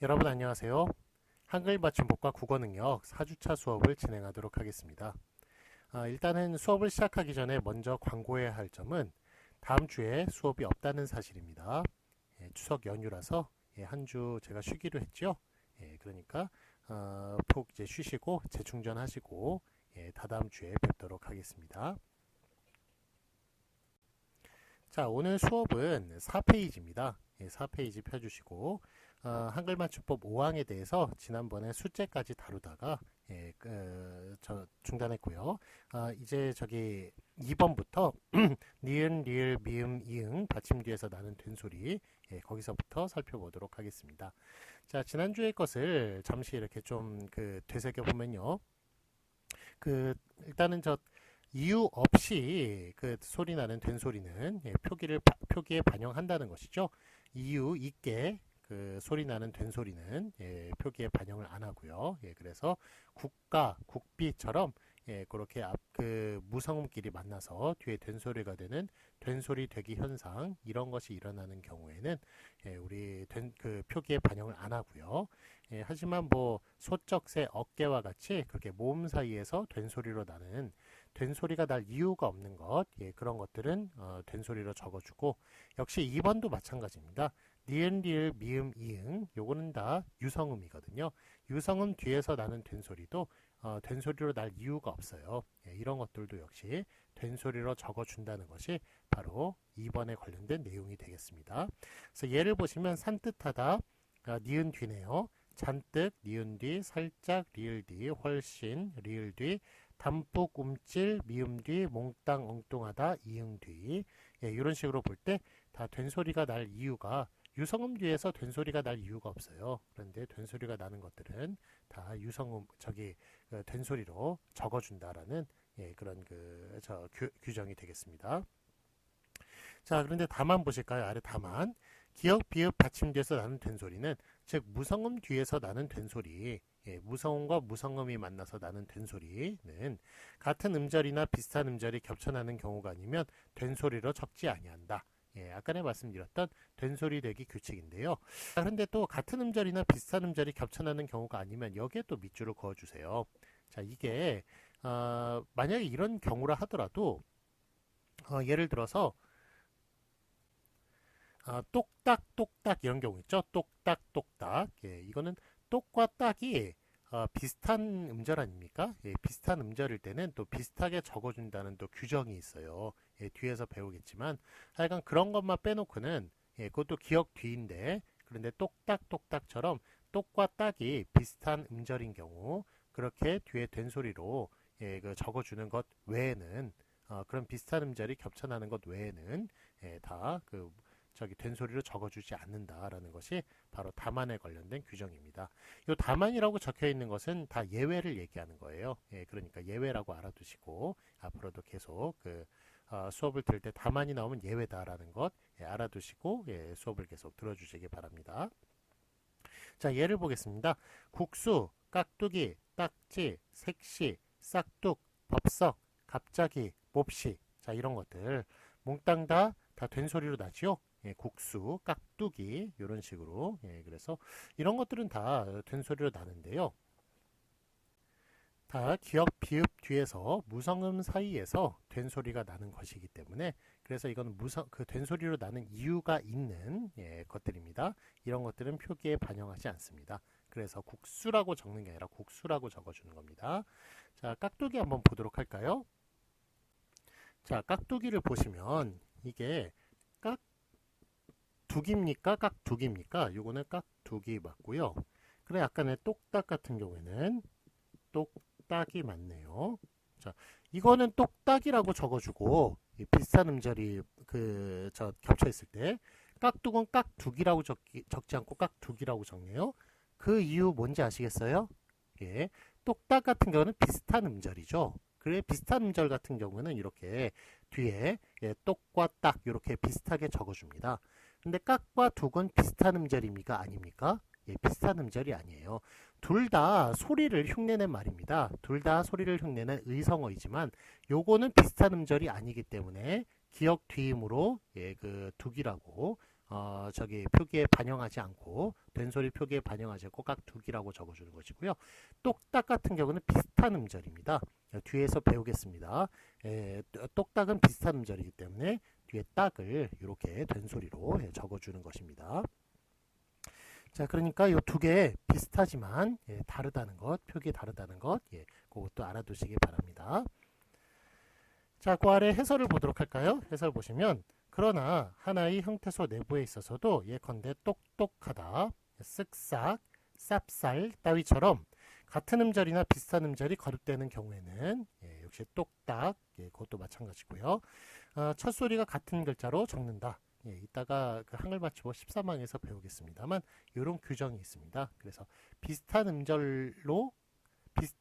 여러분 안녕하세요. 한글 맞춤법과 국어 능력 4주차 수업을 진행하도록 하겠습니다. 일단은 수업을 시작하기 전에 먼저 광고해야 할 점은 다음 주에 수업이 없다는 사실입니다. 추석 연휴라서 한 주 제가 쉬기로 했죠. 그러니까 푹 이제 쉬시고 재충전하시고 다다음 주에 뵙도록 하겠습니다. 자, 오늘 수업은 4페이지입니다. 4페이지 펴주시고 한글 맞춤법 5항에 대해서 지난번에 숙제까지 다루다가 중단했고요. 이제 저기 2번부터 니은, 리을, 미음, 이응 받침 뒤에서 나는 된소리 거기서부터 살펴보도록 하겠습니다. 자, 지난주의 것을 잠시 이렇게 좀 되새겨 보면요. 일단은 이유 없이 소리 나는 된소리는 표기에 반영한다는 것이죠. 이유 있게 소리 나는 된소리는 표기에 반영을 안 하고요. 그래서 국가, 국비처럼 그렇게 무성음끼리 만나서 뒤에 된소리가 되는 된소리 되기 현상 이런 것이 일어나는 경우에는 우리 표기에 반영을 안 하고요. 하지만 뭐 소쩍새, 어깨와 같이 그렇게 모음 사이에서 된소리로 나는 된소리가 날 이유가 없는 것 그런 것들은 된소리로 적어주고 역시 2번도 마찬가지입니다. 니은, 리을, 미음, 이응 요거는 다 유성음이거든요. 유성음 뒤에서 나는 된소리도 된소리로 날 이유가 없어요. 이런 것들도 역시 된소리로 적어준다는 것이 바로 2번에 관련된 내용이 되겠습니다. 그래서 예를 보시면 산뜻하다 니은 뒤네요. 잔뜩 니은 뒤, 살짝 리을 뒤, 훨씬 리을 뒤, 담뿍 움찔 미음 뒤, 몽땅 엉뚱하다 이응 뒤 이런 식으로 볼 때 다 된소리가 날 이유가 유성음 뒤에서 된소리가 날 이유가 없어요. 그런데 된소리가 나는 것들은 다 유성음 된소리로 적어준다라는 그런 규정이 되겠습니다. 자, 그런데 다만 보실까요? 아래 다만 기역, 비읍, 받침 뒤에서 나는 된소리는 즉 무성음 뒤에서 나는 된소리 무성음과 무성음이 만나서 나는 된소리는 같은 음절이나 비슷한 음절이 겹쳐나는 경우가 아니면 된소리로 적지 아니한다. 아까내 말씀드렸던 된소리 되기 규칙인데요. 그런데 또 같은 음절이나 비슷한 음절이 겹쳐나는 경우가 아니면 여기에 또 밑줄을 그어주세요. 자, 이게 만약에 이런 경우라 하더라도 예를 들어서 똑딱 똑딱 이런 경우 있죠. 똑딱 똑딱 이거는 똑과 딱이 비슷한 음절 아닙니까? 비슷한 음절일 때는 또 비슷하게 적어준다는 또 규정이 있어요. 뒤에서 배우겠지만 하여간 그런 것만 빼놓고는 그것도 기억 뒤인데 그런데 똑딱 똑딱처럼 똑과 딱이 비슷한 음절인 경우 그렇게 뒤에 된소리로 적어주는 것 외에는 그런 비슷한 음절이 겹쳐나는 것 외에는 다 된소리로 적어주지 않는다라는 것이 바로 다만에 관련된 규정입니다. 이 다만이라고 적혀 있는 것은 다 예외를 얘기하는 거예요. 그러니까 예외라고 알아두시고 앞으로도 계속 수업을 들을 때 다만이 나오면 예외다라는 것 알아두시고 수업을 계속 들어주시기 바랍니다. 자, 예를 보겠습니다. 국수, 깍두기, 딱지, 색시, 싹둑, 법석, 갑자기, 몹시 자 이런 것들 몽땅 다 된소리로 나지요. 국수, 깍두기 이런 식으로 그래서 이런 것들은 다 된소리로 나는데요. 다 기역, 비읍 뒤에서 무성음 사이에서 된소리가 나는 것이기 때문에 그래서 이건 된소리로 나는 이유가 있는 것들입니다. 이런 것들은 표기에 반영하지 않습니다. 그래서 국수라고 적는 게 아니라 국수라고 적어주는 겁니다. 자, 깍두기 한번 보도록 할까요? 자, 깍두기를 보시면 이게 깍두기입니까? 깍두기입니까? 요거는 깍두기 맞고요. 그래 약간의 똑딱 같은 경우에는 똑딱이 맞네요. 자, 이거는 똑딱이라고 적어주고 비슷한 음절이 겹쳐 있을 때 깍두건 깍두기라고 적지 않고 깍두기라고 적네요. 그 이유 뭔지 아시겠어요? 예, 똑딱 같은 경우는 비슷한 음절이죠. 그래 비슷한 음절 같은 경우는 이렇게 뒤에 똑과 딱 이렇게 비슷하게 적어줍니다. 근데 깍과 둑은 비슷한 음절입니까? 아닙니까? 비슷한 음절이 아니에요. 둘 다 소리를 흉내낸 말입니다. 둘 다 소리를 흉내낸 의성어이지만 요거는 비슷한 음절이 아니기 때문에 기역 뒤임으로 둑이라고 저기 표기에 반영하지 않고 된소리 표기에 반영하지 않고 각 두기라고 적어주는 것이고요. 똑딱 같은 경우는 비슷한 음절입니다. 뒤에서 배우겠습니다. 똑딱은 비슷한 음절이기 때문에 뒤에 딱을 이렇게 된소리로 적어주는 것입니다. 자, 그러니까 이 두 개 비슷하지만 다르다는 것, 표기 다르다는 것, 그것도 알아두시기 바랍니다. 자, 그 아래 해설을 보도록 할까요? 해설 보시면 그러나 하나의 형태소 내부에 있어서도 예컨대 똑똑하다, 쓱싹, 쌉쌀 따위처럼 같은 음절이나 비슷한 음절이 거듭되는 경우에는 역시 똑딱, 그것도 마찬가지고요. 첫 소리가 같은 글자로 적는다. 이따가 그 한글 맞춤법 13항에서 배우겠습니다만 이런 규정이 있습니다. 그래서 비슷한 음절로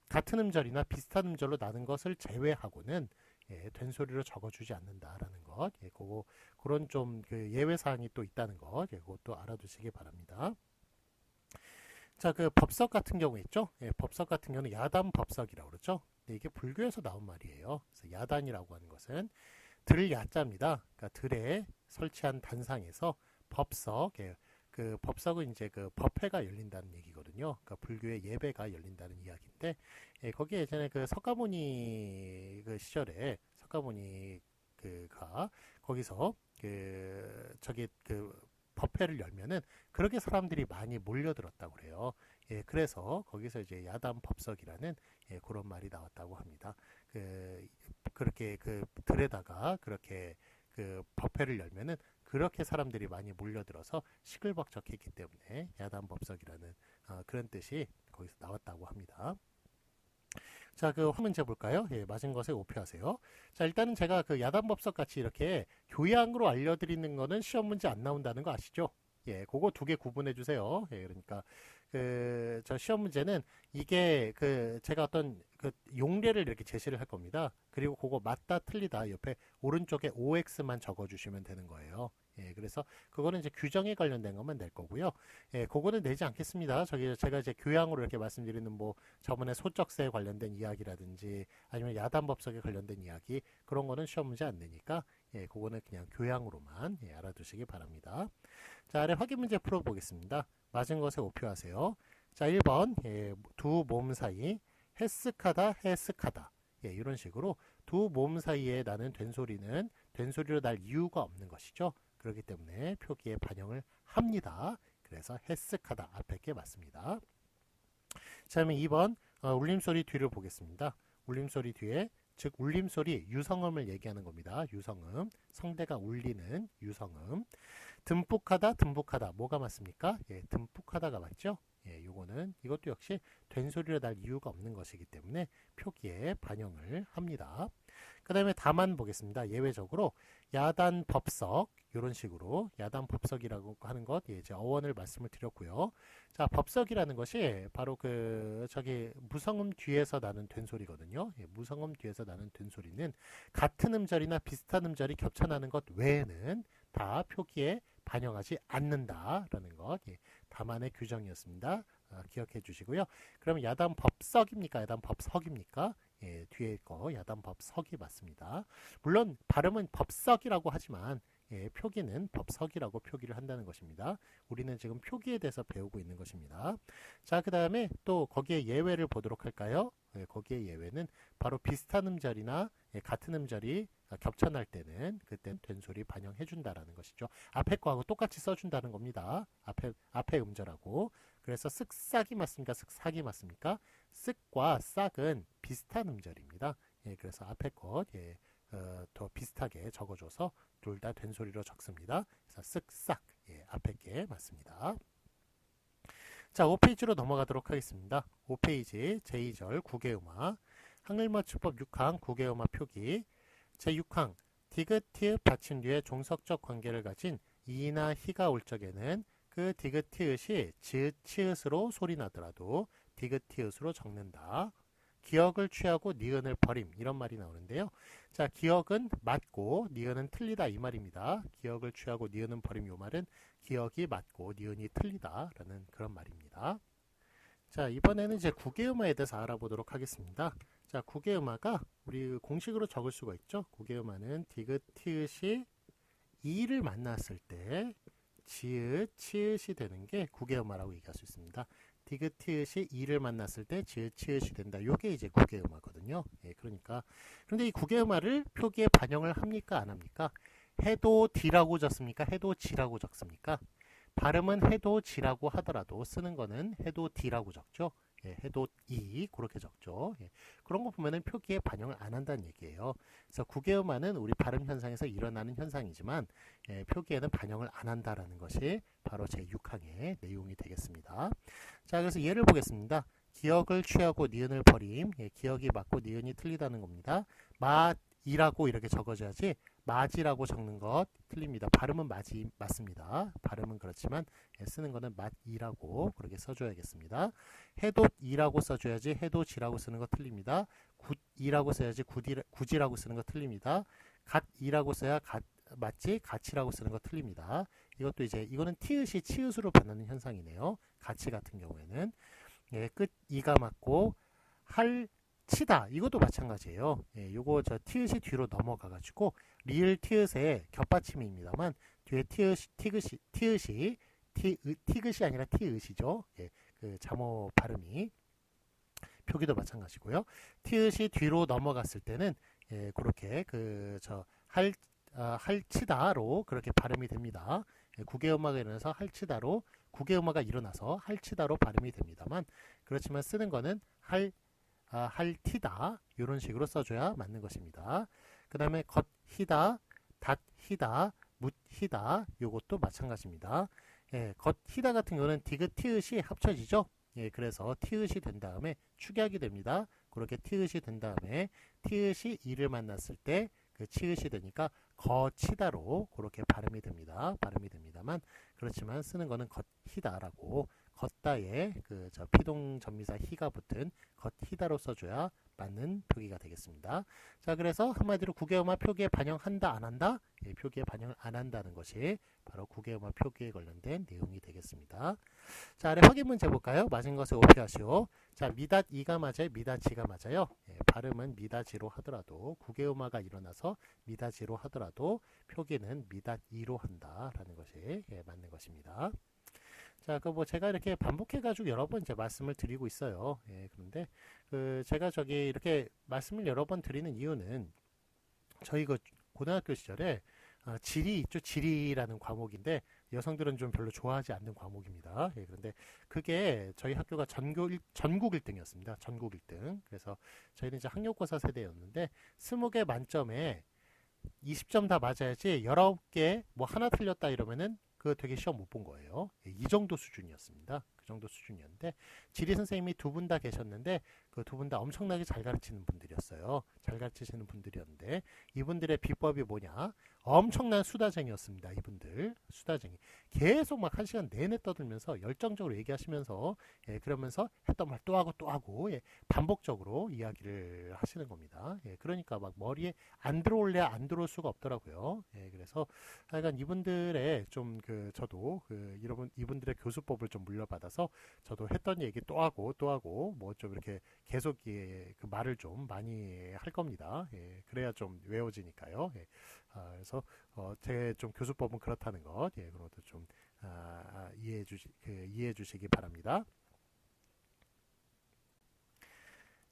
같은 음절이나 비슷한 음절로 나는 것을 제외하고는 된소리로 적어주지 않는다라는 것, 그런 좀 그 예외 사항이 또 있다는 것, 그것도 알아두시기 바랍니다. 자, 그 법석 같은 경우 있죠. 법석 같은 경우는 야단 법석이라고 그러죠. 근데 이게 불교에서 나온 말이에요. 그래서 야단이라고 하는 것은 들 야자입니다. 그러니까 들에 설치한 단상에서 법석, 그 법석은 이제 그 법회가 열린다는 얘기거든요. 그러니까 불교의 예배가 열린다는 이야기인데, 거기에 예전에 그 석가모니 그 시절에 석가모니 그가 거기서 그 저기 그 법회를 열면은 그렇게 사람들이 많이 몰려들었다고 그래요. 그래서 거기서 이제 야단 법석이라는 그런 말이 나왔다고 합니다. 그렇게 그 들에다가 그렇게 그 법회를 열면은 그렇게 사람들이 많이 몰려들어서 시끌벅적했기 때문에 야단법석이라는 그런 뜻이 거기서 나왔다고 합니다. 자, 그 화문제 볼까요? 맞은 것에 오표하세요. 자, 일단은 제가 그 야단법석 같이 이렇게 교양으로 알려드리는 거는 시험 문제 안 나온다는 거 아시죠? 그거 두 개 구분해 주세요. 그러니까 저 시험 문제는 이게 제가 어떤 그 용례를 이렇게 제시를 할 겁니다. 그리고 그거 맞다 틀리다 옆에 오른쪽에 OX만 적어주시면 되는 거예요. 그래서 그거는 이제 규정에 관련된 것만 낼 거고요. 그거는 내지 않겠습니다. 제가 이제 교양으로 이렇게 말씀드리는 뭐 저번에 소적세에 관련된 이야기라든지 아니면 야단법석에 관련된 이야기 그런 거는 시험 문제 안 내니까 그거는 그냥 교양으로만 알아두시기 바랍니다. 자, 아래 확인 문제 풀어보겠습니다. 맞은 것에 오표하세요. 자, 1번 두 몸 사이 해쓱하다 해쓱하다 이런 식으로 두 몸 사이에 나는 된소리는 된소리로 날 이유가 없는 것이죠. 그렇기 때문에 표기에 반영을 합니다. 그래서 해쓱하다 앞에 게 맞습니다. 자, 그러면 2번 울림소리 뒤를 보겠습니다. 울림소리 뒤에 즉 울림소리 유성음을 얘기하는 겁니다. 유성음 성대가 울리는 유성음 듬뿍하다 듬뿍하다 뭐가 맞습니까? 듬뿍하다가 맞죠? 이것도 역시 된소리로 날 이유가 없는 것이기 때문에 표기에 반영을 합니다. 그 다음에 다만 보겠습니다. 예외적으로 야단 법석 이런 식으로 야단 법석이라고 하는 것 이제 어원을 말씀을 드렸고요. 자, 법석이라는 것이 바로 저기 무성음 뒤에서 나는 된소리거든요. 무성음 뒤에서 나는 된소리는 같은 음절이나 비슷한 음절이 겹쳐나는 것 외에는 다 표기에 반영하지 않는다라는 것 다만의 규정이었습니다. 기억해 주시고요. 그럼 야단 법석입니까? 야단 법석입니까? 뒤에 거 야단 법석이 맞습니다. 물론 발음은 법석이라고 하지만 표기는 법석이라고 표기를 한다는 것입니다. 우리는 지금 표기에 대해서 배우고 있는 것입니다. 자, 그 다음에 또 거기에 예외를 보도록 할까요? 거기에 예외는 바로 비슷한 음절이나 같은 음절이 겹쳐날 때는 그때 된소리 반영해 준다라는 것이죠. 앞에 거하고 똑같이 써준다는 겁니다. 앞에 음절하고. 그래서 쓱싹이 맞습니까? 쓱싹이 맞습니까? 쓱과 싹은 비슷한 음절입니다. 그래서 앞에 것 더 비슷하게 적어줘서 둘 다 된소리로 적습니다. 그래서 쓱싹 앞에 게 맞습니다. 자, 5페이지로 넘어가도록 하겠습니다. 5페이지 제2절 구개음화 한글맞춤법 6항 구개음화 표기 제6항 디귿, 티읕 받침 뒤에 종속적 관계를 가진 이나 희가 올 적에는 그 디귿, 티읕이 지읒, 치읒으로 소리 나더라도 디귿, 티읒으로 적는다. 기억을 취하고 니은을 버림 이런 말이 나오는데요. 자, 기억은 맞고 니은은 틀리다 이 말입니다. 기억을 취하고 니은은 버림 이 말은 기억이 맞고 니은이 틀리다라는 그런 말입니다. 자, 이번에는 이제 구개음화에 대해서 알아보도록 하겠습니다. 자, 구개음화가 우리 공식으로 적을 수가 있죠. 구개음화는 디귿, 티읕이 이를 만났을 때 지읒, 치읓이 되는 게 구개음화라고 얘기할 수 있습니다. 디귿, 티읕이 이를 만났을 때 지읒, 치읓이 된다. 요게 이제 구개음화거든요. 예, 그러니까 그런데 이 구개음화를 표기에 반영을 합니까? 안 합니까? 해도 디라고 적습니까? 해도 지라고 적습니까? 발음은 해도 지라고 하더라도 쓰는 거는 해도 디라고 적죠. 예, 해도 이 그렇게 적죠. 예, 그런 거 보면은 표기에 반영을 안 한다는 얘기예요. 그래서 구개음화는 우리 발음 현상에서 일어나는 현상이지만 예, 표기에는 반영을 안 한다라는 것이 바로 제6항의 내용이 되겠습니다. 자, 그래서 예를 보겠습니다. 기억을 취하고 니은을 버림. 예, 기억이 맞고 니은이 틀리다는 겁니다. 맛이라고 이렇게 적어줘야지 맞이라고 적는 것 틀립니다. 발음은 맞습니다. 발음은 그렇지만 쓰는 거는 맞이라고 그렇게 써줘야겠습니다. 해돋이라고 써줘야지 해돋이라고 쓰는 거 틀립니다. 굿이라고 써야지 굿이라고 쓰는 거 틀립니다. 갓이라고 써야 맞지 같이라고 쓰는 거 틀립니다. 이것도 이제 이거는 티읕이 치읓으로 변하는 현상이네요. 같이 같은 경우에는 예, 끝 이가 맞고 할 치다 이것도 마찬가지예요. 예, 요거 저 티읕이 뒤로 넘어가가지고 리을 티읕의 겹받침입니다만 뒤에 티읕이 아니라 티읕이죠. 예, 그 잠어 발음이 표기도 마찬가지고요. 티읕이 뒤로 넘어갔을 때는 예, 그렇게 할치다로 그렇게 발음이 됩니다. 예, 구개음화가 일어나서 할치다로 구개음화가 일어나서 할치다로 발음이 됩니다만 그렇지만 쓰는 거는 할티다 이런 식으로 써줘야 맞는 것입니다. 그 다음에 겉히다, 닷히다, 묻히다 요것도 마찬가지입니다. 예, 겉히다 같은 경우는 디귿 티읕이 합쳐지죠. 예, 그래서 티읕이 된 다음에 축약이 됩니다. 그렇게 티읕이 된 다음에 티읕이 이를 만났을 때 그 치읓이 되니까 거치다로 그렇게 발음이 됩니다만 그렇지만 쓰는 거는 겉히다라고 걷다에 피동전미사 히가 붙은 겉히다로 써줘야 맞는 표기가 되겠습니다. 자, 그래서 한마디로 구개음화 표기에 반영한다 안 한다? 예, 표기에 반영을 안 한다는 것이 바로 구개음화 표기에 관련된 내용이 되겠습니다. 자, 아래 확인 문제 볼까요? 맞은 것을 오피하시오. 자, 미닷 이가 맞아요? 미닷 지가 맞아요? 예, 발음은 미닷지로 하더라도 구개음화가 일어나서 미닷지로 하더라도 표기는 미닷 이로 한다라는 것이 예, 맞는 것입니다. 자, 제가 이렇게 반복해가지고 여러 번 이제 말씀을 드리고 있어요. 예, 그런데 제가 이렇게 말씀을 여러 번 드리는 이유는 저희 고등학교 시절에 지리 있죠. 지리라는 과목인데 여성들은 좀 별로 좋아하지 않는 과목입니다. 예, 그런데 그게 저희 학교가 전국 1등이었습니다. 전국 1등. 그래서 저희는 이제 학력고사 세대였는데 20개 만점에 20점 다 맞아야지 19개 뭐 하나 틀렸다 이러면은 그거 되게 시험 못 본 거예요. 이 정도 수준이었습니다. 그 정도 수준이었는데 지리 선생님이 두 분 다 계셨는데 그 두 분 다 엄청나게 잘 가르치는 분들이었어요. 잘 가르치시는 분들이었는데 이분들의 비법이 뭐냐? 엄청난 수다쟁이였습니다. 이분들 수다쟁이 계속 막 1시간 내내 떠들면서 열정적으로 얘기하시면서 예, 그러면서 했던 말 또 하고 또 하고 예, 반복적으로 이야기를 하시는 겁니다. 예, 그러니까 막 머리에 안 들어올래 안 들어올 수가 없더라고요. 예, 그래서 하여간 이분들의 저도 이분들의 교수법을 좀 물려받아서 저도 했던 얘기 또 하고 뭐 좀 이렇게 계속 예, 그 말을 좀 많이 할 겁니다. 예, 그래야 좀 외워지니까요. 예, 그래서 제 좀 교수법은 그렇다는 것, 예, 그런 것도 좀 이해해 주시기 바랍니다.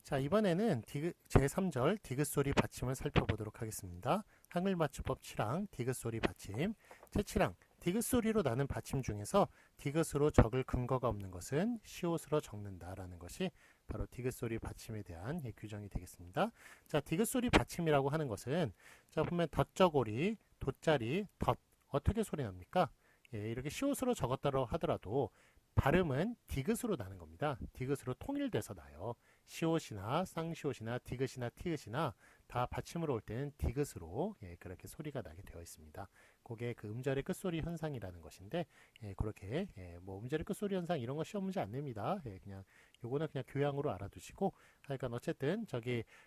자, 이번에는 제3절 디귿소리 받침을 살펴보도록 하겠습니다. 한글맞춤법 7항 디귿소리 받침 제7항 디귿소리로 나는 받침 중에서 디귿으로 적을 근거가 없는 것은 시옷으로 적는다라는 것이 바로 디귿소리 받침에 대한 규정이 되겠습니다. 자, 디귿소리 받침이라고 하는 것은 자, 보면 덧저고리, 돗자리, 덧 어떻게 소리 납니까? 예, 이렇게 시옷으로 적었다고 하더라도 발음은 디귿으로 나는 겁니다. 디귿으로 통일돼서 나요. 시옷이나 쌍시옷이나 디귿이나 티읕이나 다 받침으로 올 때는 디귿으로 예, 그렇게 소리가 나게 되어 있습니다. 그게 그 음절의 끝소리 현상이라는 것인데 예, 그렇게 예, 뭐 음절의 끝소리 현상 이런 거 시험 문제 안 냅니다. 예, 그냥 요거는 그냥 교양으로 알아두시고 하여간 어쨌든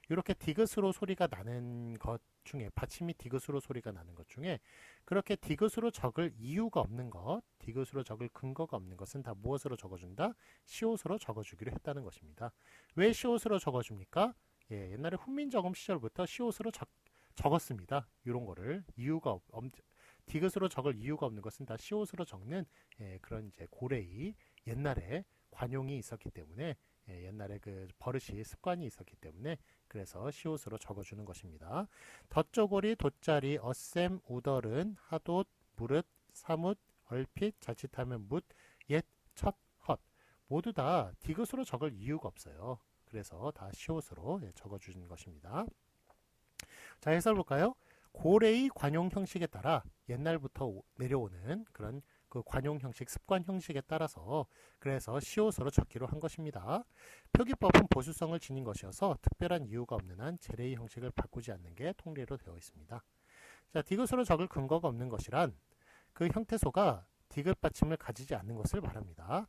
이렇게 디귿으로 소리가 나는 것 중에 받침이 디귿으로 소리가 나는 것 중에 그렇게 디귿으로 적을 이유가 없는 것, 디귿으로 적을 근거가 없는 것은 다 무엇으로 적어준다? 시옷으로 적어주기로 했다는 것입니다. 왜 시옷으로 적어줍니까? 예, 옛날에 훈민정음 시절부터 시옷으로 적었습니다. 이런 거를 디귿으로 적을 이유가 없는 것은 다 시옷으로 적는 그런 이제 고래의 옛날에 관용이 있었기 때문에 옛날에 그 버릇이 습관이 있었기 때문에 그래서 시옷으로 적어주는 것입니다. 덧조고리, 돗자리, 어셈, 우덜은, 하돛, 무릇, 사뭇, 얼핏, 자칫하면 묻, 옛, 첫, 헛 모두 다 디귿으로 적을 이유가 없어요. 그래서 다 시옷으로 적어주는 것입니다. 자, 해설 볼까요? 고래의 관용 형식에 따라 옛날부터 내려오는 그런 그 관용 형식, 습관 형식에 따라서 그래서 시옷으로 적기로 한 것입니다. 표기법은 보수성을 지닌 것이어서 특별한 이유가 없는 한 제레의 형식을 바꾸지 않는 게 통례로 되어 있습니다. 자, 디귿으로 적을 근거가 없는 것이란 그 형태소가 디귿 받침을 가지지 않는 것을 말합니다.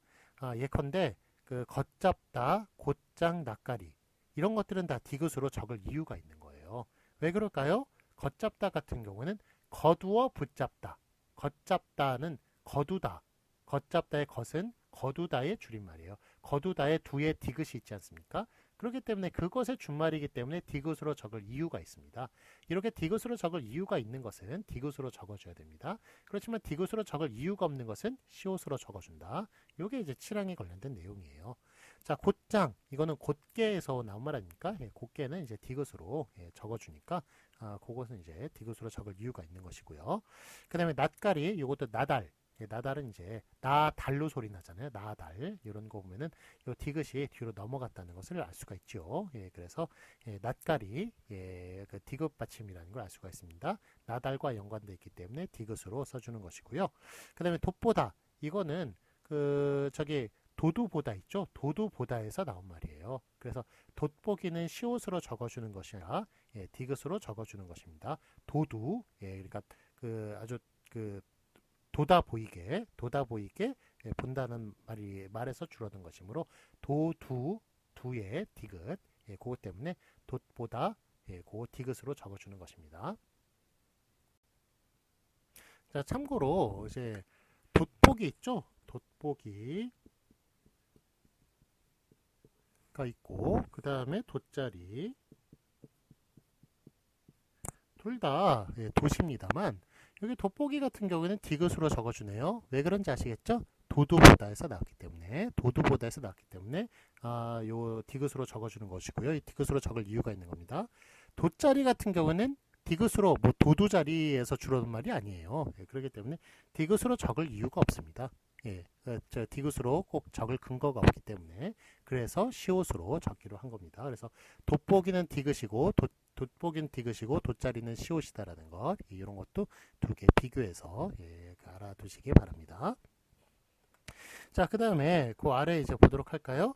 예컨대 그 걷잡다, 곧장, 낯가리 이런 것들은 다 디귿으로 적을 이유가 있는 거예요. 왜 그럴까요? 걷잡다 같은 경우는 거두어 붙잡다. 걷잡다는 거두다. 걷잡다의 것은 거두다의 줄임말이에요. 거두다의 두에 디귿이 있지 않습니까? 그렇기 때문에 그것의 준말이기 때문에 디귿으로 적을 이유가 있습니다. 이렇게 디귿으로 적을 이유가 있는 것은 디귿으로 적어줘야 됩니다. 그렇지만 디귿으로 적을 이유가 없는 것은 시옷으로 적어준다. 이게 이제 칠항에 관련된 내용이에요. 자, 곧장 이거는 곧게에서 나온 말 아닙니까? 곧게는 이제 디귿으로 적어주니까 그것은 이제 디귿으로 적을 이유가 있는 것이고요. 그 다음에 낯가리 이것도 나달. 나달은 이제 나달로 소리 나잖아요. 나달 이런 거 보면은 요 디귿이 뒤로 넘어갔다는 것을 알 수가 있죠. 그래서 낯가리 그 디귿 받침이라는 걸 알 수가 있습니다. 나달과 연관되어 있기 때문에 디귿으로 써주는 것이고요. 그 다음에 돛보다 이거는 그 저기 도두보다 있죠. 도두보다에서 나온 말이에요. 그래서 돋보기는 시옷으로 적어주는 것이 아니라 디귿으로 적어주는 것입니다. 도두 그러니까 그 아주 그 도다 보이게 본다는 말에서 줄어든 것이므로 두의 디귿 그것 때문에 돛보다 그 디귿으로 적어주는 것입니다. 자, 참고로 이제 돋보기 있죠. 돋보기가 있고 그 다음에 돗자리 둘 다 도시입니다만 여기 돋보기 같은 경우에는 디귿으로 적어주네요. 왜 그런지 아시겠죠? 도두보다에서 나왔기 때문에 요 디귿으로 적어주는 것이고요. 이 디귿으로 적을 이유가 있는 겁니다. 돗자리 같은 경우는 디귿으로 뭐 도두 자리에서 줄어든 말이 아니에요. 그렇기 때문에 디귿으로 적을 이유가 없습니다. 디귿으로 꼭 적을 근거가 없기 때문에 그래서 시옷으로 적기로 한 겁니다. 그래서 돋보기는 디귿이고 돋보기는 디귿이고 돗자리는 시옷이다라는 것 이런 것도 두 개 비교해서 알아두시기 바랍니다. 자, 그 다음에 그 아래 이제 보도록 할까요?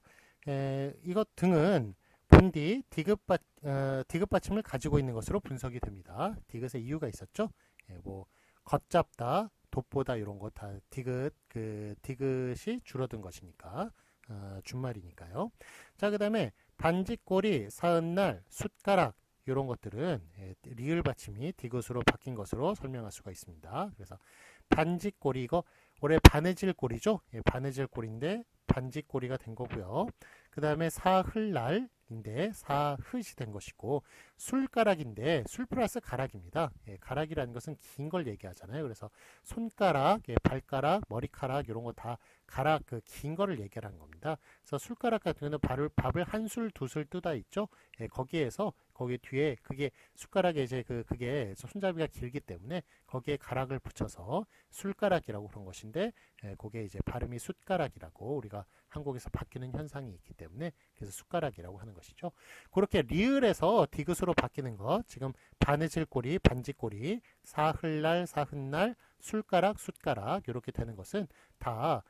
이것 등은 본디 디귿 받침을 가지고 있는 것으로 분석이 됩니다. 디귿의 이유가 있었죠. 뭐 걷잡다, 돛보다 이런 거 다 디귿이 줄어든 것이니까 준말이니까요. 자, 그 다음에 반지꼬리, 사흔날, 숫가락 이런 것들은 리을 받침이 디귿으로 바뀐 것으로 설명할 수가 있습니다. 그래서 반지꼬리 이거 올해 바느질 꼬리죠. 바느질 꼬리인데 반지꼬리가 된 거고요. 그 다음에 사흘날인데 사흗이 된 것이고 술가락인데 술 플러스 가락입니다. 가락이라는 것은 긴 걸 얘기하잖아요. 그래서 손가락, 발가락, 머리카락 이런 거 다 가락 그 긴 거를 얘기하는 겁니다. 그래서 술가락 같은 경우는 밥을 한 술, 두 술 뜨다 있죠. 거기 뒤에 그게 숟가락에 이제 그게 손잡이가 길기 때문에 거기에 가락을 붙여서 술가락이라고 그런 것인데 그게 이제 발음이 숫가락이라고 우리가 한국에서 바뀌는 현상이 있기 때문에 그래서 숟가락이라고 하는 것이죠. 그렇게 리을에서 디귿으로 바뀌는 것 지금 바느질꼬리, 반지꼬리, 사흘날, 사흔날, 술가락, 숫가락 이렇게 되는 것은 다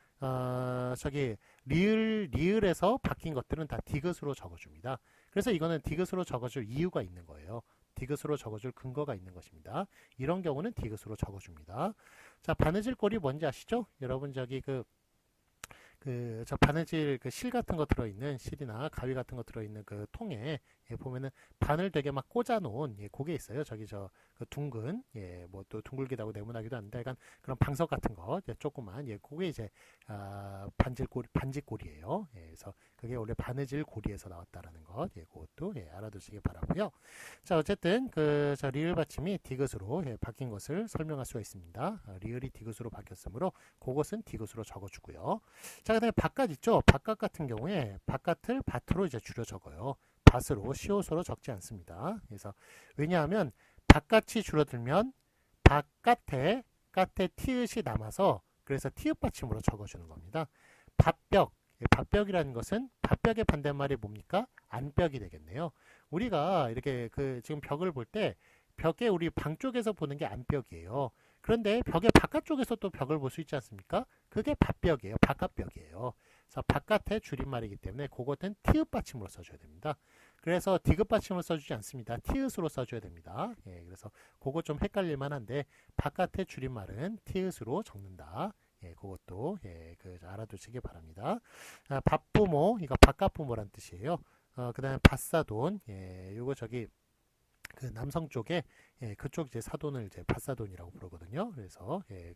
리을에서 바뀐 것들은 다 디귿으로 적어줍니다. 그래서 이거는 디귿으로 적어줄 이유가 있는 거예요. 디귿으로 적어줄 근거가 있는 것입니다. 이런 경우는 디귿으로 적어줍니다. 자, 바느질꼬리 뭔지 아시죠? 여러분 저기 저 바느질 실 같은 거 들어있는 실이나 가위 같은 거 들어있는 그 통에 예, 보면은 바늘 되게 막 꽂아놓은 예, 그게 있어요. 저기 그 둥근 예, 뭐 또 둥글기도 하고 네모나기도 하는데 약간 그런 방석 같은 거 예, 조그만 예, 그게 이제 반질고리예요. 예, 그래서 그게 원래 바느질 고리에서 나왔다라는 것, 예, 그것도 예, 알아두시기 바라고요. 자, 어쨌든 저 리을 받침이 디귿으로 예, 바뀐 것을 설명할 수가 있습니다. 리을이 디귿으로 바뀌었으므로 그것은 디귿으로 적어주고요. 자, 그다음에 바깥 있죠. 바깥 같은 경우에 바깥을 밭으로 이제 줄여 적어요. 밭으로 시옷으로 적지 않습니다. 그래서 왜냐하면 바깥이 줄어들면 바깥에 티읕이 남아서 그래서 티읕 받침으로 적어주는 겁니다. 밭벽, 밭벽이라는 것은 밭벽의 반대말이 뭡니까? 안벽이 되겠네요. 우리가 이렇게 지금 벽을 볼 때 벽에 우리 방 쪽에서 보는 게 안벽이에요. 그런데 벽의 바깥쪽에서 또 벽을 볼 수 있지 않습니까? 그게 밭벽이에요. 바깥벽이에요. 그래서 바깥의 줄임말이기 때문에 그것은 티읕 받침으로 써줘야 됩니다. 그래서 디귿 받침을 써주지 않습니다. 티읕으로 써줘야 됩니다. 예, 그래서 그거 좀 헷갈릴 만한데 바깥의 줄임말은 티읕으로 적는다. 예, 그것도 예, 알아두시기 바랍니다. 밭부모, 이거 바깥부모란 뜻이에요. 그 다음에 밭사돈, 예, 요거 저기 남성 쪽에 예, 그쪽 이제 사돈을 이제 밭사돈이라고 부르거든요. 그래서 예,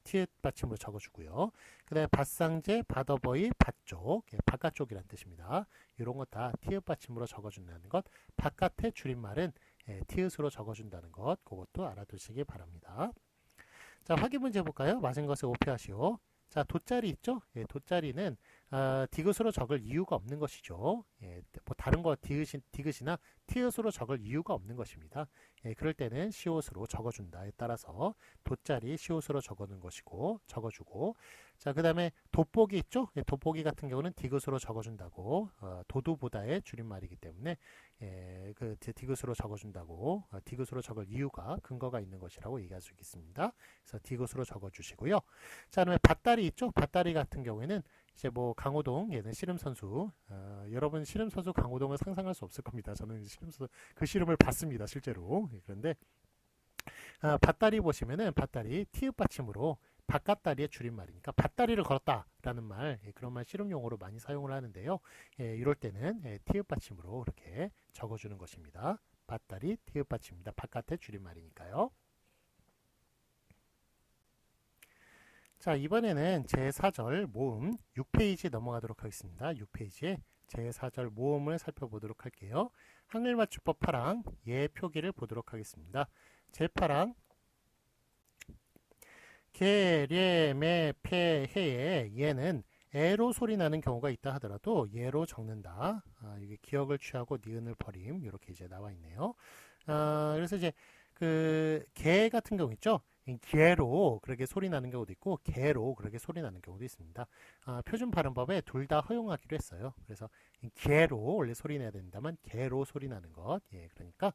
티읕 받침으로 적어주고요. 그다음에 밭상제, 밭어버이, 밭쪽, 예, 바깥쪽이란 뜻입니다. 이런 거 다 티읕 받침으로 적어준다는 것. 바깥의 줄임말은 예, 티읕으로 적어준다는 것. 그것도 알아두시기 바랍니다. 자, 확인 문제 볼까요? 맞은 것을 오표하시오. 자, 돗자리 있죠? 예, 돗자리는 디귿으로 적을 이유가 없는 것이죠. 예, 뭐 다른 거 디귿이나 티읕으로 적을 이유가 없는 것입니다. 예, 그럴 때는 시옷으로 적어준다에 따라서 돗자리 시옷으로 적어놓은 것이고 적어주고 자, 그 다음에 돋보기 있죠? 예, 돋보기 같은 경우는 디귿으로 적어준다고 도두보다의 줄임말이기 때문에 예, 디귿으로 적어준다고 디귿으로 적을 이유가 근거가 있는 것이라고 얘기할 수 있겠습니다. 그래서 디귿으로 적어주시고요. 자, 그다음에 밭다리 있죠? 밭다리 같은 경우에는 이제 뭐 강호동 얘는 씨름 선수 여러분 씨름 선수 강호동을 상상할 수 없을 겁니다. 저는 씨름 선수 그 씨름을 봤습니다 실제로. 그런데 밭다리 보시면은 밭다리 티읕 받침으로 바깥다리의 줄임말이니까 밭다리를 걸었다라는 말 그런 말 씨름 용어로 많이 사용을 하는데요. 예, 이럴 때는 티읕 받침으로 이렇게 적어주는 것입니다. 밭다리 티읕 받침입니다. 바깥의 줄임말이니까요. 자, 이번에는 제4절 모음 6페이지 넘어가도록 하겠습니다. 6페이지에 제4절 모음을 살펴보도록 할게요. 한글맞춤법 8항 예 표기를 보도록 하겠습니다. 제8항 개, 례, 매, 폐, 해에 예는 에로 소리 나는 경우가 있다 하더라도 예로 적는다. 이게 기억을 취하고 니은을 버림 이렇게 이제 나와 있네요. 그래서 이제 개 같은 경우 있죠. 개로 그렇게 소리 나는 경우도 있고 개로 그렇게 소리 나는 경우도 있습니다. 표준 발음법에 둘 다 허용하기로 했어요. 그래서 개로 원래 소리 내야 된다면 개로 소리 나는 것. 예, 그러니까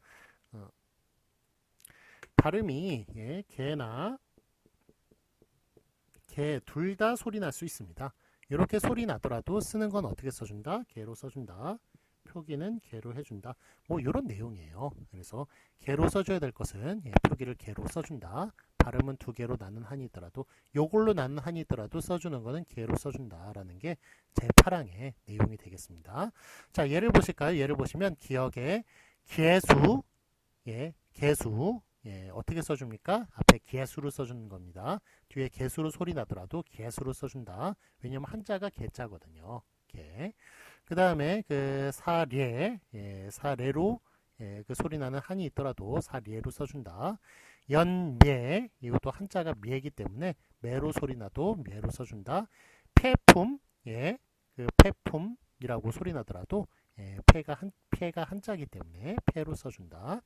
발음이 예, 개나 개 둘 다 소리 날 수 있습니다. 이렇게 소리 나더라도 쓰는 건 어떻게 써준다? 개로 써준다. 표기는 개로 해준다. 뭐 이런 내용이에요. 그래서 개로 써줘야 될 것은 예, 표기를 개로 써준다. 발음은 두 개로 나는 한이 있더라도 요걸로 나는 한이 있더라도 써주는 거는 개로 써준다라는 게 제8항의 내용이 되겠습니다. 자, 예를 보실까요? 예를 보시면 기억에 개수 예, 개수 예, 어떻게 써줍니까? 앞에 개수로 써주는 겁니다. 뒤에 개수로 소리 나더라도 개수로 써준다. 왜냐면 한자가 개자거든요. 개. 그 다음에 사례, 예, 사례로 예, 소리 나는 한이 있더라도 사례로 써준다. 연매, 이것도 한자가 미이기 때문에 매로 소리 나도 매로 써준다. 폐품, 예, 폐품이라고 소리 나더라도 예, 폐가 한자이기 때문에 폐로 써준다.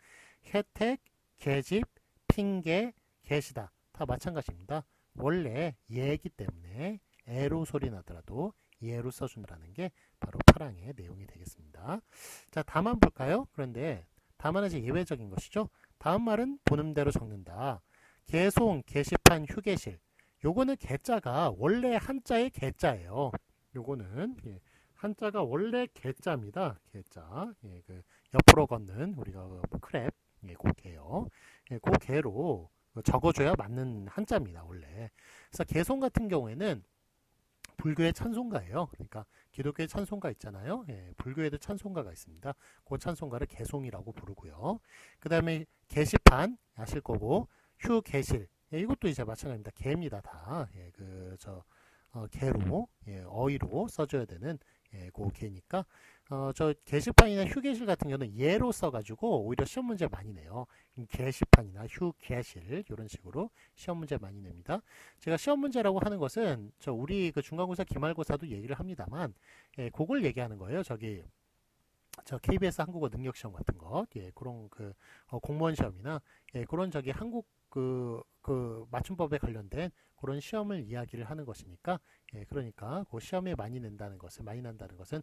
혜택, 계집, 핑계, 계시다. 다 마찬가지입니다. 원래 예이기 때문에 에로 소리 나더라도 예로 써준다는 게 바로 8항의 내용이 되겠습니다. 자, 다만 볼까요? 그런데 다만은 이제 예외적인 것이죠. 다음 말은 본음대로 적는다. 개송, 게시판, 휴게실. 요거는 개자가 원래 한자의 개자예요. 요거는 예, 한자가 원래 개자입니다. 개자. 예, 옆으로 걷는 우리가 크랩 예, 그 개요. 예, 그 개로 적어줘야 맞는 한자입니다. 원래. 그래서 개송 같은 경우에는 불교의 찬송가예요. 그러니까 기독교의 찬송가 있잖아요. 예, 불교에도 찬송가가 있습니다. 그 찬송가를 개송이라고 부르고요. 그 다음에 게시판 아실 거고 휴게실 예, 이것도 이제 마찬가지입니다. 개입니다 다. 예, 개로 예, 어휘로 써줘야 되는 예, 그 개니까 저 게시판이나 휴게실 같은 경우는 예로 써가지고 오히려 시험 문제 많이 내요. 게시판이나 휴게실 이런 식으로 시험 문제 많이 냅니다. 제가 시험 문제라고 하는 것은 저 우리 그 중간고사 기말고사도 얘기를 합니다만 예, 그걸 얘기하는 거예요. 저 KBS 한국어 능력 시험 같은 것, 예, 그런 공무원 시험이나 예, 그런 한국 맞춤법에 관련된 그런 시험을 이야기를 하는 것이니까, 예, 그러니까 그 시험에 많이 난다는 것은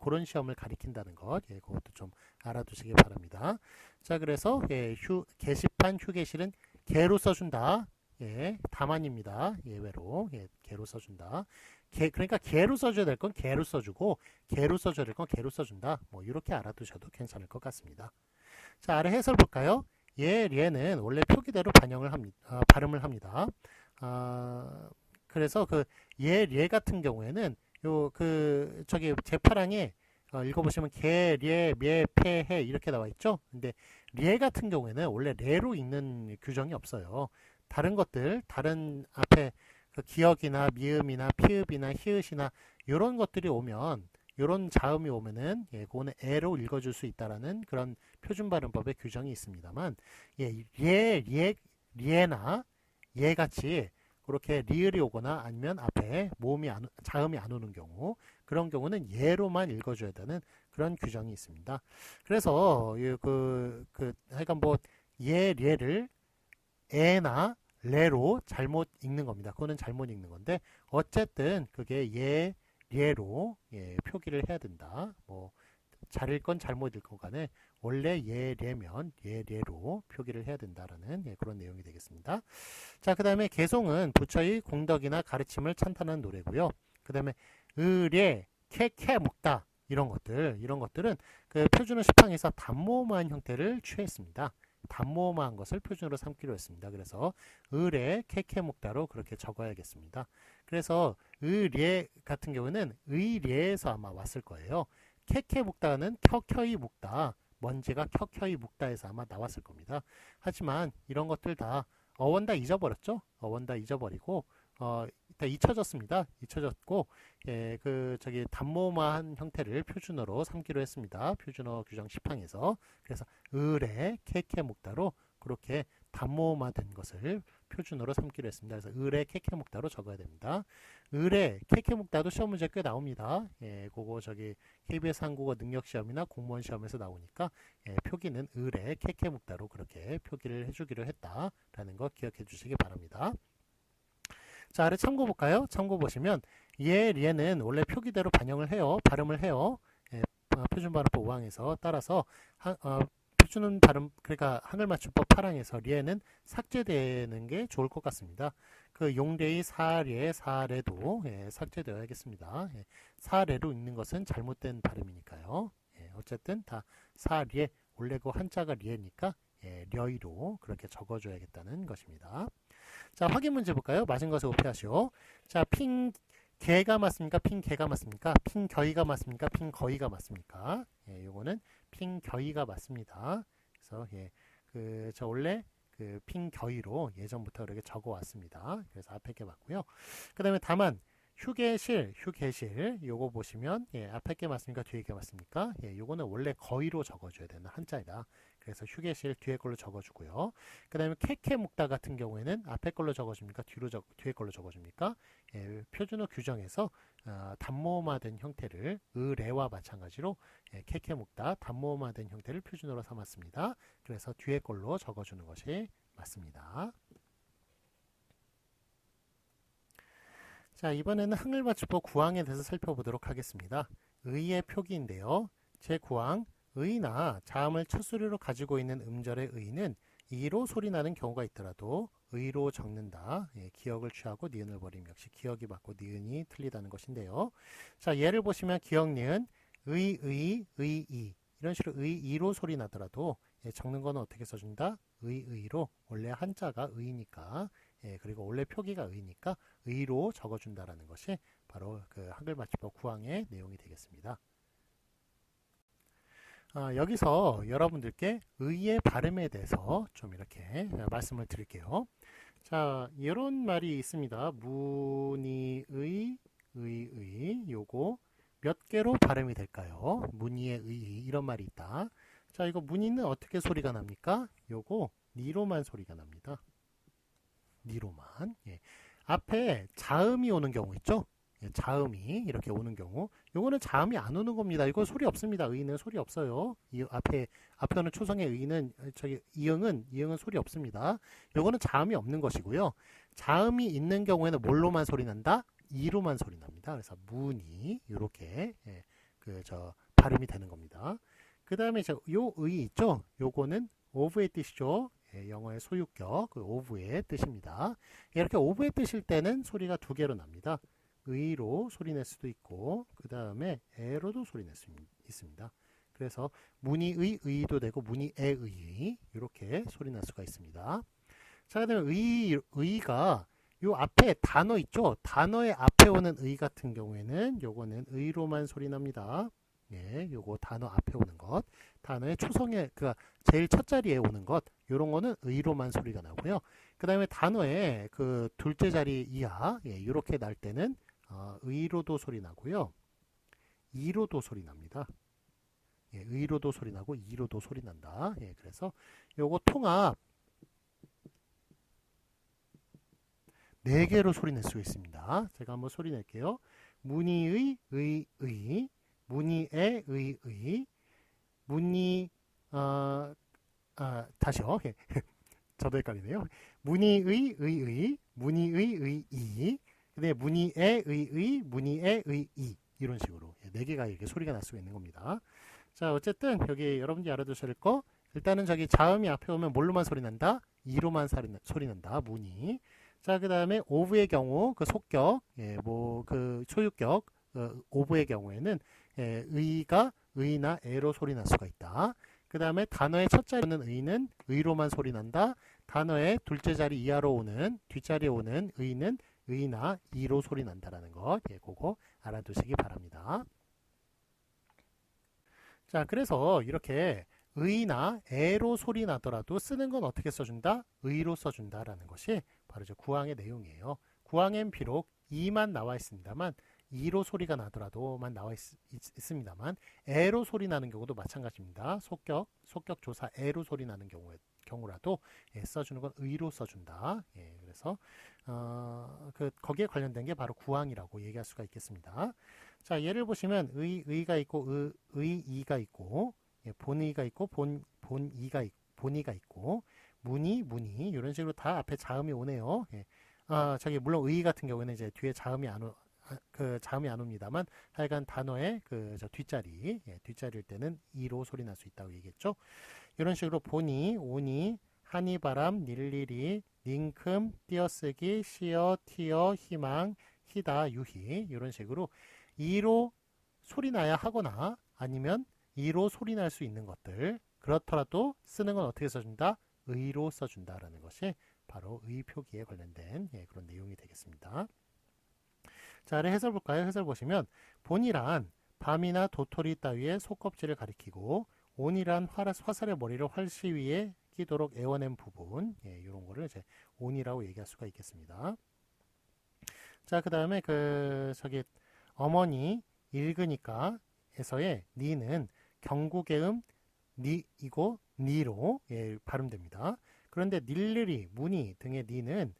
그런 시험을 가리킨다는 것, 예, 그것도 좀 알아두시기 바랍니다. 자, 그래서 예, 게시판 휴게실은 개로 써준다. 예, 다만입니다. 예외로 예, 개로 써준다. 그러니까 개로 써줘야 될 건 개로 써주고 개로 써줘야 될 건 개로 써준다. 뭐 이렇게 알아두셔도 괜찮을 것 같습니다. 자, 아래 해설 볼까요? 예, 얘는 원래 표기대로 발음을 합니다. 그래서 예 같은 경우에는 제8항에 읽어보시면 개, 례, 매, 폐, 해 이렇게 나와 있죠. 근데 례 같은 경우에는 원래 레로 읽는 규정이 없어요. 다른 앞에 기억이나 미음이나 피읍이나 히읗이나 이런 것들이 오면 이런 자음이 오면은 예, 그거는 에로 읽어줄 수 있다라는 그런 표준 발음법의 규정이 있습니다만 예, 리에나 예 같이 그렇게 리을이 오거나 아니면 앞에 자음이 안 오는 경우 그런 경우는 예로만 읽어줘야 되는 그런 규정이 있습니다. 그래서 하여간 예를 에나 레로 잘못 읽는 겁니다. 그거는 잘못 읽는 건데 어쨌든 그게 예로 예, 표기를 해야 된다. 잘 읽건 잘못 읽건 간에 원래 예례면 예례로 표기를 해야 된다라는 예, 그런 내용이 되겠습니다. 자, 그 다음에 개송은 부처의 공덕이나 가르침을 찬탄한 노래고요. 그 다음에 의례, 캐 묵다 이런 것들은 그 표준어 시판에서 단모음한 형태를 취했습니다. 단모음한 것을 표준으로 삼기로 했습니다. 그래서 의례, 캐 묵다로 그렇게 적어야겠습니다. 그래서 의례 같은 경우는 의례에서 아마 왔을 거예요. 캐 묵다는 켜켜이 묵다, 먼지가 켜켜이 묵다에서 아마 나왔을 겁니다. 하지만 이런 것들 다 어원 다 잊어버렸죠. 어원 다 잊어버리고 다 잊혀졌습니다. 잊혀졌고 예, 단모음한 형태를 표준어로 삼기로 했습니다. 표준어 규정 10항에서. 그래서 의례, 캐 묵다로 그렇게 단모음화된 것을 표준어로 삼기로 했습니다. 그래서 의례, 캐 묵다로 적어야 됩니다. 의례, 캐 묵다도 시험 문제 꽤 나옵니다. 예, 그거 KBS 한국어 능력 시험이나 공무원 시험에서 나오니까 예, 표기는 의례, 캐 묵다로 그렇게 표기를 해주기로 했다라는 거 기억해 주시기 바랍니다. 자, 아래 참고 볼까요? 참고 보시면 리에는 원래 표기대로 발음을 해요. 예, 표준 발음법 5항에서 따라서 표준 발음 그러니까 한글 맞춤법 8항에서 리에는 삭제되는 게 좋을 것 같습니다. 용례의 사례도 예, 삭제되어야겠습니다. 예, 사례로 읽는 것은 잘못된 발음이니까요. 예, 어쨌든 다 사례 원래 한자가 리에니까 예, 려이로 그렇게 적어줘야겠다는 것입니다. 자, 확인 문제 볼까요? 맞은 것을 오피하시오. 자, 핑개가 맞습니까? 핑개가 맞습니까? 핑겨이가 맞습니까? 핑거이가 맞습니까? 예, 요거는 핑겨이가 맞습니다. 그래서 예, 저 원래 핑겨이로 예전부터 이렇게 적어 왔습니다. 그래서 앞에 게 맞고요. 그 다음에 다만 휴게실 요거 보시면 예, 앞에 게 맞습니까? 뒤에 게 맞습니까? 예, 요거는 원래 거의로 적어줘야 되는 한자이다. 그래서 휴게실 뒤에 걸로 적어주고요. 그 다음에 캐 묵다 같은 경우에는 앞에 걸로 적어줍니까? 뒤에 걸로 적어줍니까? 예, 표준어 규정에서 단모음화된 형태를 의례와 마찬가지로 예, 캐 묵다 단모음화된 형태를 표준어로 삼았습니다. 그래서 뒤에 걸로 적어주는 것이 맞습니다. 자, 이번에는 한글 맞춤법 9항에 대해서 살펴보도록 하겠습니다. 의의 표기인데요. 제9항 의나 자음을 첫 소리로 가지고 있는 음절의 의는 이로 소리나는 경우가 있더라도 의로 적는다. 예, 기억을 취하고 니은을 버림 역시 기억이 맞고 니은이 틀리다는 것인데요. 자, 예를 보시면 기억, 니은, 의, 이 이런 식으로 이로 소리 나더라도 예, 적는 거는 어떻게 써준다? 의로 원래 한자가 의니까 예, 그리고 원래 표기가 의니까 의로 적어준다라는 것이 바로 그 한글 맞춤법 구항의 내용이 되겠습니다. 여기서 여러분들께 의의 발음에 대해서 좀 이렇게 말씀을 드릴게요. 자, 이런 말이 있습니다. 문의의, 의의, 요거 몇 개로 발음이 될까요? 문의의 의의, 이런 말이 있다. 자, 이거 문의는 어떻게 소리가 납니까? 요거 니로만 소리가 납니다. 니로만. 예. 앞에 자음이 오는 경우 있죠? 예, 자음이 이렇게 오는 경우, 요거는 자음이 안 오는 겁니다. 이거 소리 없습니다. 의는 소리 없어요. 이 앞에 오는 초성의 의는 저기 이응은 소리 없습니다. 요거는 자음이 없는 것이고요. 자음이 있는 경우에는 뭘로만 소리 난다? 이로만 소리 납니다. 그래서 문이 이렇게 예, 발음이 되는 겁니다. 그 다음에 요 의 있죠? 요거는 of의 뜻이죠. 예, 영어의 소유격, 그 of의 뜻입니다. 이렇게 of의 뜻일 때는 소리가 두 개로 납니다. 의로 소리 낼 수도 있고, 그 다음에 에로도 소리 낼 수 있습니다. 그래서 문의의 의도 되고 문의의 의 이렇게 소리 날 수가 있습니다. 자, 그 다음에 의가 요 앞에 단어 있죠? 단어의 앞에 오는 의 같은 경우에는 요거는 의로만 소리 납니다. 예, 요거 단어 앞에 오는 것, 단어의 초성에 그 제일 첫 자리에 오는 것, 요런 거는 의로만 소리가 나고요. 그 다음에 단어의 그 둘째 자리 이하, 예, 요렇게 날 때는 의로도 소리 나고요. 이로도 소리 납니다. 예, 의로도 소리 나고 이로도 소리 난다. 예, 그래서 요거 통합 4개로 소리 낼 수 있습니다. 제가 한번 소리 낼게요. 문의의 의의, 문의의 의의, 다시요. 저도 헷갈리네요. 문의의 의의, 문의의 의의, 근데 문의의 의의, 문의의 의의, 이런 식으로 4개가 이렇게 소리가 날 수가 있는 겁니다. 자, 어쨌든 여기 여러분들이 알아두셔야 될 거, 일단은 저기 자음이 앞에 오면 뭘로만 소리 난다? 이로만 소리 난다. 문의. 자, 그 다음에 of의 경우 그 속격, 예, 그 소유격 of의 경우에는 의가 의나 에로 소리 날 수가 있다. 그 다음에 단어의 첫 자리에 오는 의는 의로만 소리 난다. 단어의 둘째 자리 이하로 오는 뒷자리에 오는 의는 의나 이로 소리 난다라는 것, 예, 그거 알아두시기 바랍니다. 자, 그래서 이렇게 의나 에로 소리 나더라도 쓰는 건 어떻게 써준다? 의로 써준다라는 것이 바로 저 구항의 내용이에요. 구항엔 비록 이만 나와 있습니다만, 이로 소리가 나더라도만 나와 있습니다만, 에로 소리 나는 경우도 마찬가지입니다. 속격 조사 에로 소리 나는 경우라도 예, 써주는 건 의로 써준다. 예, 그래서 거기에 관련된 게 바로 구항이라고 얘기할 수가 있겠습니다. 자, 예를 보시면 의가 있고 의이가 있고, 예, 본의가 있고 본의가 있고, 문의 이런 식으로 다 앞에 자음이 오네요. 예. 저기 물론 의 같은 경우에는 이제 뒤에 자음이 안 옵니다만, 하여간 단어의 저 뒷자리, 예, 뒷자리일 때는 이로 소리 날 수 있다고 얘기했죠. 이런 식으로 보니, 오니, 하니, 바람, 일일이, 닝큼, 띄어쓰기, 시어, 티어, 희망, 희다, 유희, 이런 식으로 이로 소리 나야 하거나 아니면 이로 소리 날 수 있는 것들, 그렇더라도 쓰는 건 어떻게 써준다? 의로 써준다라는 것이 바로 의 표기에 관련된 그런 내용이 되겠습니다. 자, 해설 볼까요? 해설 보시면 본이란 밤이나 도토리 따위의 속껍질을 가리키고, 온이란 화살의 머리를 활시 위에 끼도록 애워낸 부분, 이런 거를 이제 온이라고 얘기할 수가 있겠습니다. 자, 그 다음에 어머니 읽으니까 에서의 니는 경국의 니이고 니로 발음됩니다. 그런데 닐르리, 무니 등의 니는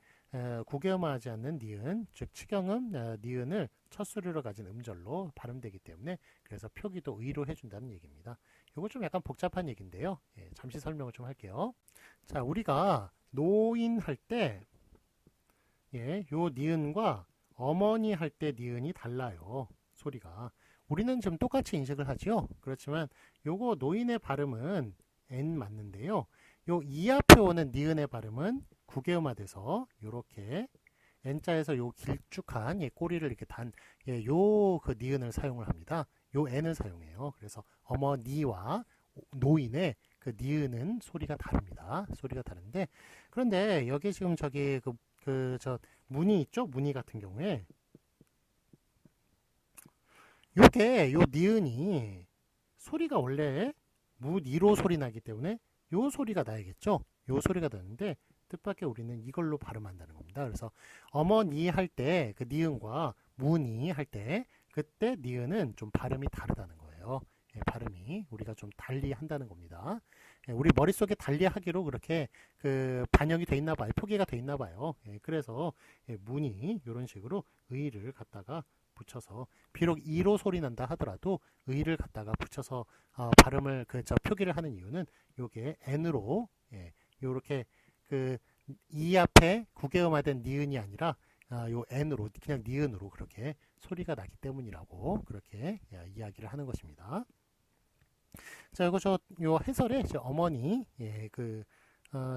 구개음하지 않는 니은, 즉 치경음 니은을 첫 소리로 가진 음절로 발음되기 때문에 그래서 표기도 의로 해준다는 얘기입니다. 이거 좀 약간 복잡한 얘기인데요. 예, 잠시 설명을 좀 할게요. 자, 우리가 노인 할 때 요 니은과 어머니 할 때 니은이 달라요. 소리가. 우리는 좀 똑같이 인식을 하지요. 그렇지만 요거 노인의 발음은 N 맞는데요. 요 이 앞에 오는 니은의 발음은 구개음화돼서 요렇게 N자에서 요 길쭉한 꼬리를 이렇게 요 그 니은을 사용을 합니다. 요 N을 사용해요. 그래서 어머니와 노인의 그 니은은 소리가 다릅니다. 소리가 다른데, 그런데 여기 지금 무늬 있죠? 무늬 같은 경우에 요게 요 니은이 소리가 원래 무니로 소리 나기 때문에 요 소리가 나야겠죠? 요 소리가 나는데 뜻밖의 우리는 이걸로 발음한다는 겁니다. 그래서 어머니 할 때 그 니은과 무니 할 때 그때 니은은 좀 발음이 다르다는 거예요. 예, 발음이 우리가 좀 달리 한다는 겁니다. 예, 우리 머릿속에 달리 하기로 그렇게 그 반영이 돼 있나 봐요. 표기가 돼 있나 봐요. 예, 그래서 예, 무니 이런 식으로 의를 갖다가 붙여서 비록 이로 소리 난다 하더라도 의를 갖다가 붙여서 발음을 표기를 하는 이유는 요게 n으로 예, 요렇게 그 이 앞에 구개음화된 니은이 아니라 요 n으로 그냥 니은으로 그렇게 소리가 나기 때문이라고 그렇게 이야기를 하는 것입니다. 자, 이거 요 해설에 이제 어머니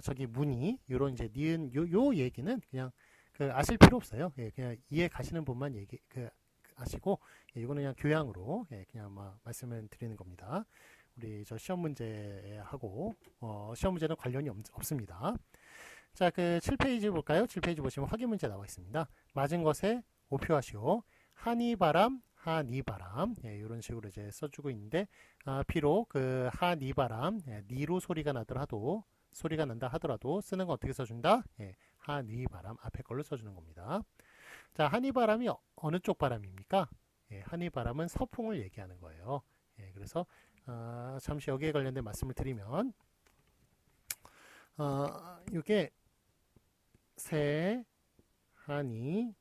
저기 무늬 요런 이제 니은 요 얘기는 그냥 아실 필요 없어요. 예, 그냥 이해 가시는 분만 얘기 아시고 예, 이거는 그냥 교양으로 예, 그냥 말씀을 드리는 겁니다. 우리 저 시험 문제하고 시험 문제는 관련이 없습니다. 자, 7페이지 볼까요? 7페이지 보시면 확인 문제 나와 있습니다. 맞은 것에 오표하시오. 하니바람, 하니바람. 예, 이런 식으로 이제 써주고 있는데, 비록 하니바람, 예, 니로 소리가 난다 하더라도 쓰는 건 어떻게 써준다? 예, 하니바람 앞에 걸로 써주는 겁니다. 자, 하니바람이 어느 쪽 바람입니까? 예, 하니바람은 서풍을 얘기하는 거예요. 예, 그래서 잠시 여기에 관련된 말씀을 드리면, 이게 새, 하니,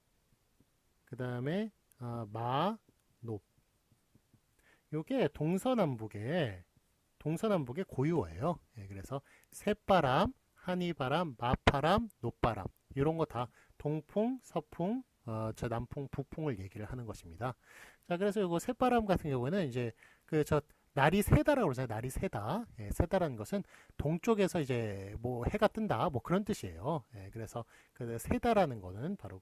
그 다음에 마, 높. 요게 동서남북의 고유어예요. 예, 그래서 새바람, 하니바람, 마바람, 높바람 이런 거 다 동풍, 서풍, 남풍, 북풍을 얘기를 하는 것입니다. 자, 그래서 이거 새바람 같은 경우에는 이제 날이 새다라고 그러잖아요. 날이 새다. 예, 새다라는 것은 동쪽에서 이제 뭐 해가 뜬다. 뭐 그런 뜻이에요. 예, 그래서 새다라는 거는 바로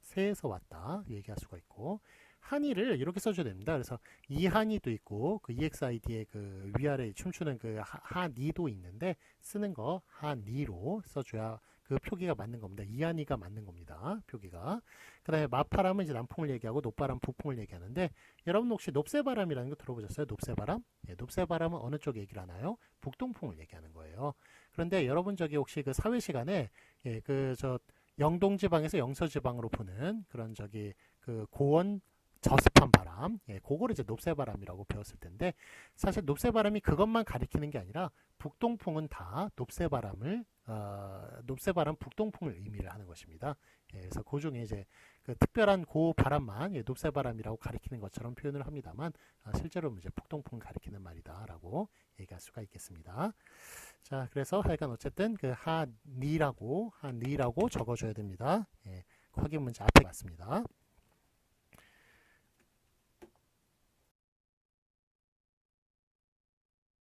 새에서 왔다 얘기할 수가 있고 한이를 이렇게 써줘야 됩니다. 그래서 이한이도 있고 EXID의 위아래 춤추는 하니도 있는데 쓰는 거 하니로 써줘야 표기가 맞는 겁니다. 이한이가 맞는 겁니다. 표기가. 그 다음에 마파람은 이제 남풍을 얘기하고 높바람, 북풍을 얘기하는데 여러분 혹시 높새바람이라는 거 들어보셨어요? 높새바람? 예, 높새바람은 어느 쪽 얘기를 하나요? 북동풍을 얘기하는 거예요. 그런데 여러분 혹시 사회 시간에 예, 영동지방에서 영서지방으로 부는 그런 고원 저습한 바람, 예, 그거를 이제 높새바람이라고 배웠을 텐데 사실 높새바람이 그것만 가리키는 게 아니라 북동풍은 다 높새바람, 북동풍을 의미를 하는 것입니다. 예, 그래서 그 중에 이제 특별한 바람만 예, 높새바람이라고 가리키는 것처럼 표현을 합니다만 실제로는 이제 북동풍을 가리키는 말이다라고 얘기할 수가 있겠습니다. 자, 그래서 하여간 어쨌든 하니라고 적어줘야 됩니다. 예, 확인 문제 앞에 맞습니다.